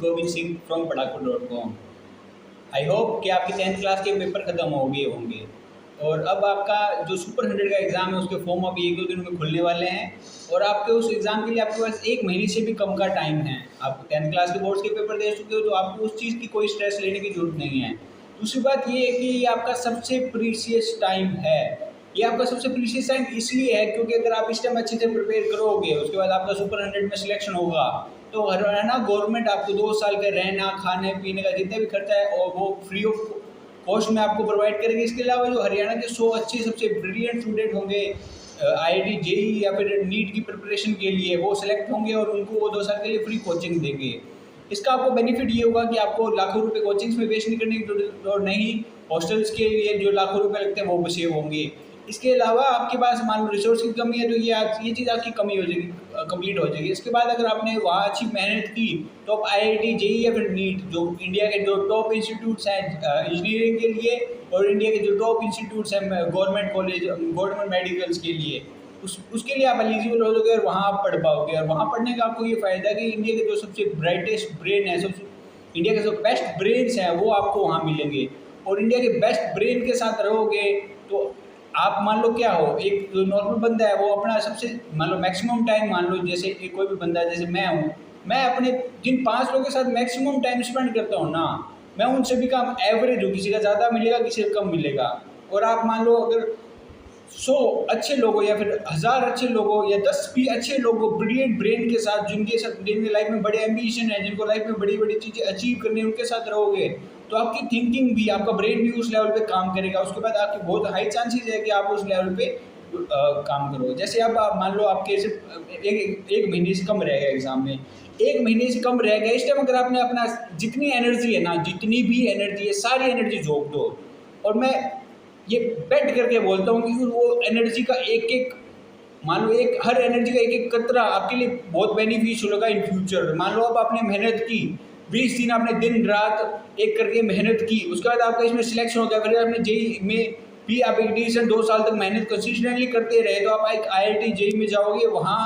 Govind Singh from पढ़ाकू.com। I hope कि आपके 10th क्लास के पेपर ख़त्म हो गए होंगे और अब आपका जो सुपर 100 का एग्ज़ाम है उसके फॉर्म अभी 1-2 दिनों में खुलने वाले हैं और आपके उस एग्ज़ाम के लिए आपके पास 1 महीने से भी कम का टाइम है। आप 10th क्लास के बोर्ड्स के पेपर दे चुके हो तो आपको उस चीज़ की कोई स्ट्रेस लेने की ज़रूरत नहीं है। दूसरी बात ये है कि ये आपका सबसे प्रीशियस टाइम है। ये आपका सबसे प्रीशियस टाइम इसलिए है क्योंकि अगर आप इस टाइम अच्छे से प्रिपेयर करोगे, उसके बाद आपका सुपर 100 में सिलेक्शन होगा, तो हरियाणा गवर्नमेंट आपको 2 साल का रहना, खाने पीने का जितना भी खर्चा है और वो फ्री ऑफ कॉस्ट में आपको प्रोवाइड करेंगे। इसके अलावा जो हरियाणा के 100 अच्छे सबसे ब्रिलियंट स्टूडेंट होंगे आईआईटी जेईई या फिर नीट की प्रिपरेशन के लिए, वो सिलेक्ट होंगे और उनको वो 2 साल के लिए फ्री कोचिंग देंगे। इसका आपको बेनिफिट ये होगा कि आपको लाखों रुपए कोचिंग्स में वेस्ट नहीं करने की जरूरत और नहीं हॉस्टल्स के लिए जो लाखों रुपए लगते हैं वो भी सेव होंगे। इसके अलावा आपके पास मान लो रिसोर्स की कमी है तो ये चीज़ आपकी कमी हो जाएगी, कंप्लीट हो जाएगी। इसके बाद अगर आपने वहाँ अच्छी मेहनत की तो आप आईआईटी जेईई या फिर नीट, जो इंडिया के जो टॉप इंस्टीट्यूट्स हैं इंजीनियरिंग के लिए और इंडिया के जो टॉप इंस्टीट्यूट्स हैं गवर्नमेंट कॉलेज, गवर्नमेंट मेडिकल्स के लिए, उसके लिए आप एलिजिबल हो जाओगे और वहाँ आप पढ़ पाओगे। और वहाँ पढ़ने का आपको ये फ़ायदा है कि इंडिया के जो सबसे ब्राइटेस्ट ब्रेन है, इंडिया के जो बेस्ट ब्रेन्स हैं वो आपको वहाँ मिलेंगे। और इंडिया के बेस्ट ब्रेन के साथ रहोगे तो आप मान लो क्या हो, एक जो नॉर्मल बंदा है वो अपना सबसे मान लो मैक्सिमम टाइम, मान लो जैसे कोई भी बंदा है जैसे मैं हूँ, मैं अपने जिन 5 लोगों के साथ मैक्सिमम टाइम स्पेंड करता हूँ ना, मैं उनसे भी कम एवरेज हूँ, किसी का ज़्यादा मिलेगा किसी का कम मिलेगा। और आप मान लो अगर 100 अच्छे लोगों या फिर 1000 अच्छे लोगों या 10 भी अच्छे लोगों ब्रिलियंट ब्रेन के साथ, जिनके लाइफ में बड़े एम्बिशन है, जिनको लाइफ में बड़ी बड़ी चीज़ें अचीव करनी है, उनके साथ रहोगे तो आपकी थिंकिंग भी, आपका ब्रेन भी उस लेवल पे काम करेगा। उसके बाद आपकी बहुत हाई चांसेस है कि आप उस लेवल पे काम करो। जैसे अब आप मान लो आपके सिर्फ एक महीने से कम रह गया एग्जाम में, 1 महीने से कम रह गया, इस टाइम अगर आपने अपना जितनी एनर्जी है ना, जितनी भी एनर्जी है सारी एनर्जी झोंक दो। और मैं ये बेट करके बोलता हूँ कि वो एनर्जी का एक मान लो हर एनर्जी का एक कतरा आपके लिए बहुत बेनिफिशियल होगा इन फ्यूचर। मान लो अब आपने मेहनत की, 20 दिन आपने दिन रात एक करके मेहनत की, उसके बाद आपका इसमें सिलेक्शन हो गया, फिर आपने जेईई में भी आप एडिशन 2 साल तक मेहनत कंसिस्टेंटली करते रहे तो आप एक आईआईटी जेईई में जाओगे। वहाँ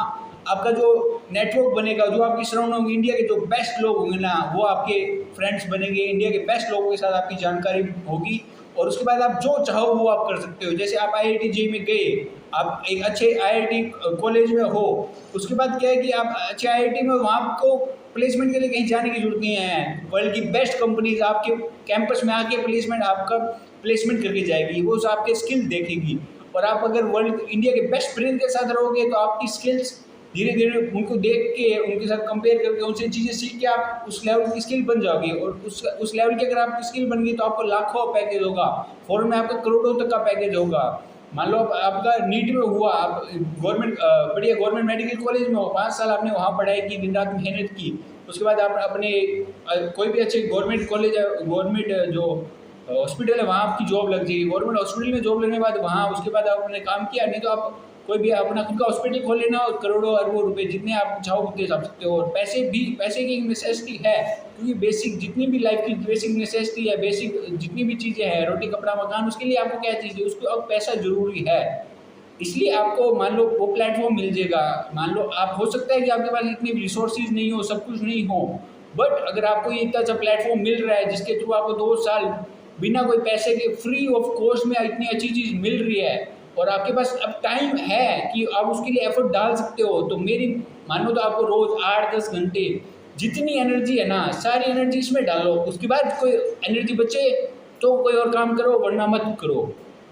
आपका जो नेटवर्क बनेगा, जो आपकी सराउंड होंगे, इंडिया के जो बेस्ट लोग होंगे ना वो आपके फ्रेंड्स बनेंगे, इंडिया के बेस्ट लोगों के साथ आपकी जानकारी होगी और उसके बाद आप जो चाहो वो आप कर सकते हो। जैसे आप आईआईटी जेईई में गए, आप एक अच्छे आईआईटी कॉलेज में हो, उसके बाद क्या है कि आप अच्छे आईआईटी में वहाँ आपको प्लेसमेंट के लिए कहीं जाने की जरूरत नहीं है। वर्ल्ड की बेस्ट कंपनीज आपके कैंपस में आके आपका प्लेसमेंट करके जाएगी, वो आपके स्किल देखेगी। और आप अगर वर्ल्ड इंडिया के बेस्ट ब्रेन के साथ रहोगे तो आपकी स्किल्स धीरे धीरे उनको देख के, उनके साथ कंपेयर करके, उनसे चीज़ें सीख के आप उस लेवल की स्किल बन जाओगे। और उस लेवल की अगर आपकी स्किल बन गई तो आपको लाखों पैकेज होगा, फॉरेन में आपका करोड़ों तक का पैकेज होगा। मान लो आपका नीट में हुआ, आप बढ़िया गवर्नमेंट मेडिकल कॉलेज में हो, 5 साल आपने वहाँ पढ़ाई की, दिन रात मेहनत की, उसके बाद आप अपने कोई भी अच्छे गवर्नमेंट कॉलेज, गवर्नमेंट जो हॉस्पिटल है वहाँ आपकी जॉब लग जाएगी। गवर्नमेंट हॉस्पिटल में जॉब लगने के बाद वहाँ उसके बाद आपने काम किया, नहीं तो आप कोई भी अपना खुद का हॉस्पिटल खोल लेना और करोड़ों अरबों रुपए जितने आप चाहो उतने जा सकते हो। और पैसे की नेसेसिटी है, क्योंकि बेसिक जितनी भी लाइफ की बेसिक नेसेसिटी है, बेसिक जितनी भी चीज़ें हैं, रोटी कपड़ा मकान, उसके लिए आपको क्या चाहिए, उसको अब पैसा जरूरी है। इसलिए आपको मान लो वो प्लेटफॉर्म मिल जाएगा। मान लो आप, हो सकता है कि आपके पास इतनी रिसोर्सेज नहीं हो, सब कुछ नहीं हो, बट अगर आपको ये इतना अच्छा प्लेटफॉर्म मिल रहा है जिसके थ्रू आपको 2 साल बिना कोई पैसे के फ्री ऑफ कॉस्ट में इतनी अच्छी चीज़ मिल रही है और आपके पास अब टाइम है कि आप उसके लिए एफर्ट डाल सकते हो, तो मेरी मानो तो आपको रोज़ 8-10 घंटे जितनी एनर्जी है ना सारी एनर्जी इसमें डालो। उसके बाद कोई एनर्जी बचे तो कोई और काम करो, वरना मत करो।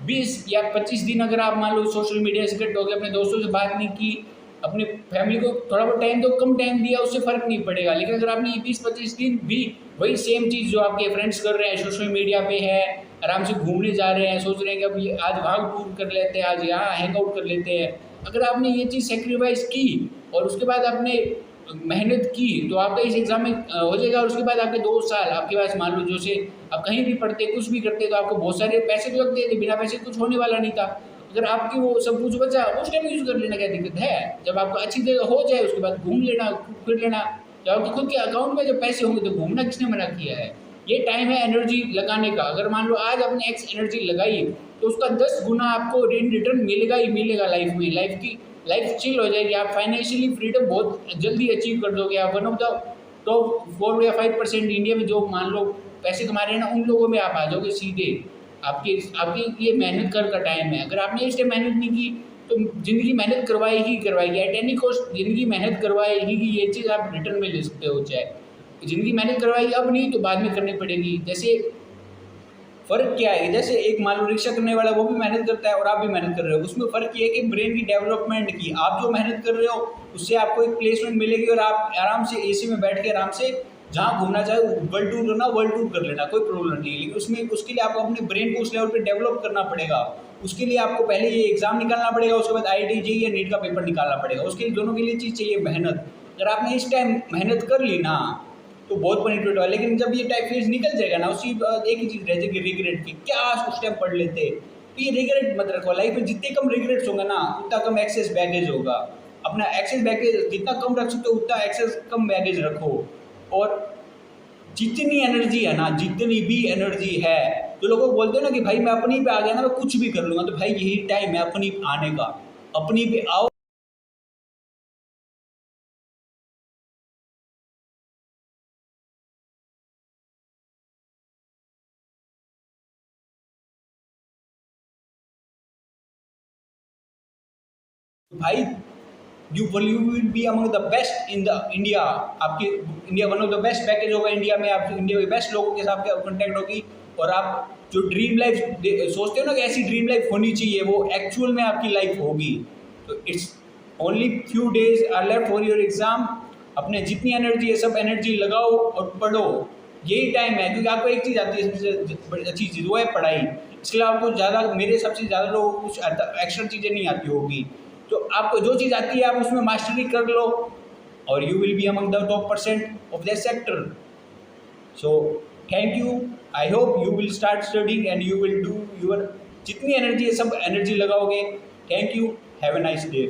20 या 25 दिन अगर आप मान लो सोशल मीडिया से कट हो गए, अपने दोस्तों से बात नहीं की, अपनी फैमिली को थोड़ा बहुत टाइम दो, कम टाइम दिया, उससे फ़र्क नहीं पड़ेगा। लेकिन अगर आपने 20-25 दिन भी वही सेम चीज़ जो आपके फ्रेंड्स कर रहे हैं, सोशल मीडिया पे है, आराम से घूमने जा रहे हैं, सोच रहे हैं कि अब ये आज वहाँ टूर कर लेते हैं, आज यहाँ हैंग आउट कर लेते हैं, अगर आपने ये चीज़ सेक्रीफाइस की और उसके बाद आपने मेहनत की तो आपका इस एग्ज़ाम में हो जाएगा। और उसके बाद आपके 2 साल आपके पास, मान लो जो से आप कहीं भी पढ़ते कुछ भी करते तो आपको बहुत सारे पैसे भी लगते थे, बिना पैसे कुछ होने वाला नहीं था। अगर आपकी वो सब कुछ बचा उस टाइम यूज़ कर लेना, क्या दिक्कत है। जब आपको अच्छी जगह हो जाए उसके बाद घूम लेना, फिर लेना। जब आपके खुद के अकाउंट में जब पैसे होंगे तो घूमना किसने मना किया है। ये टाइम है एनर्जी लगाने का। अगर मान लो आज आपने एक्स एनर्जी लगाई तो उसका 10 गुना आपको इन रिटर्न मिलेगा ही मिलेगा। लाइफ चिल हो जाएगी, आप फाइनेंशियली फ्रीडम बहुत जल्दी अचीव कर दोगे। आप वन ऑफ द टॉप 4 या 5% इंडिया में जो मान लो पैसे कमा रहे हैं ना, उन लोगों में आप आ जाओगे सीधे। आपकी आपकी ये मेहनत का टाइम है। अगर आपने इस टाइम मेहनत नहीं की तो ज़िंदगी मेहनत करवाएगी एट एनी कॉस्ट। ज़िंदगी मेहनत करवाएगी कि ये चीज़ आप रिटर्न में ले सकते हो। चाहे ज़िंदगी मेहनत करवाएगी अब नहीं तो बाद में करनी पड़ेगी। जैसे फ़र्क क्या है, जैसे एक मान लो रिक्शा करने वाला वो भी मेहनत करता है और आप भी मेहनत कर रहे हो। उसमें फ़र्क ये है कि ब्रेन की डेवलपमेंट की, आप जो मेहनत कर रहे हो उससे आपको एक प्लेसमेंट मिलेगी और आप आराम से एसी में बैठ के आराम से जहाँ घूमना चाहे वर्ल्ड टूर करना, वर्ल्ड टूर कर लेना, कोई प्रॉब्लम नहीं है। लेकिन उसमें उसके लिए आपको अपने ब्रेन को उस लेवल पे डेवलप करना पड़ेगा। उसके लिए आपको पहले ये एग्ज़ाम निकालना पड़ेगा, उसके बाद IIT JEE या नीट का पेपर निकालना पड़ेगा। उसके लिए दोनों के लिए चीज़ चाहिए मेहनत। अगर आपने इस टाइम मेहनत कर ली ना तो बहुत बेनिफिट हुआ। लेकिन जब ये टाइप फेज निकल जाएगा ना, उसी एक ही चीज़ रह जाएगी रिग्रेट की, क्या उस टाइम पढ़ लेते। तो ये रिग्रेट मत रखो। लाइफ में जितने कम रिग्रेट्स होंगे ना उतना कम एक्सेस बैगेज होगा। अपना एक्सेस बैगेज जितना कम रख सकते हो उतना एक्सेस कम बैगेज रखो। और जितनी एनर्जी है ना, जितनी भी एनर्जी है, जो लोगों को बोलते हो ना कि भाई मैं अपनी पे आ गया ना, मैं कुछ भी कर लूँगा, तो भाई यही टाइम है अपनी पे आने का। अपनी पे आओ। भाई you will be among the best in the India। आपकी India one of the best package होगा इंडिया में। आप इंडिया के बेस्ट लोगों के साथ कॉन्टैक्ट होगी। और आप जो ड्रीम लाइफ सोचते हो ना कि ऐसी ड्रीम लाइफ होनी चाहिए, वो एक्चुअल में आपकी लाइफ होगी। तो it's only few days are left for your exam. अपने जितनी एनर्जी है सब एनर्जी लगाओ और पढ़ो। यही टाइम है, क्योंकि आपको एक चीज़ आती है सबसे बड़ी अच्छी चीज़, वो है पढ़ाई। इसके अलावा आपको ज़्यादा, मेरे हिसाब से ज़्यादा लोगों को कुछ एक्स्ट्रा चीज़ें नहीं आती होगी। तो आपको जो चीज़ आती है आप उसमें मास्टरी कर लो और you will be among the top % of that sector. So thank you. I hope you will start studying and you will do your, जितनी एनर्जी है सब एनर्जी लगाओगे। Thank you. Have a nice day.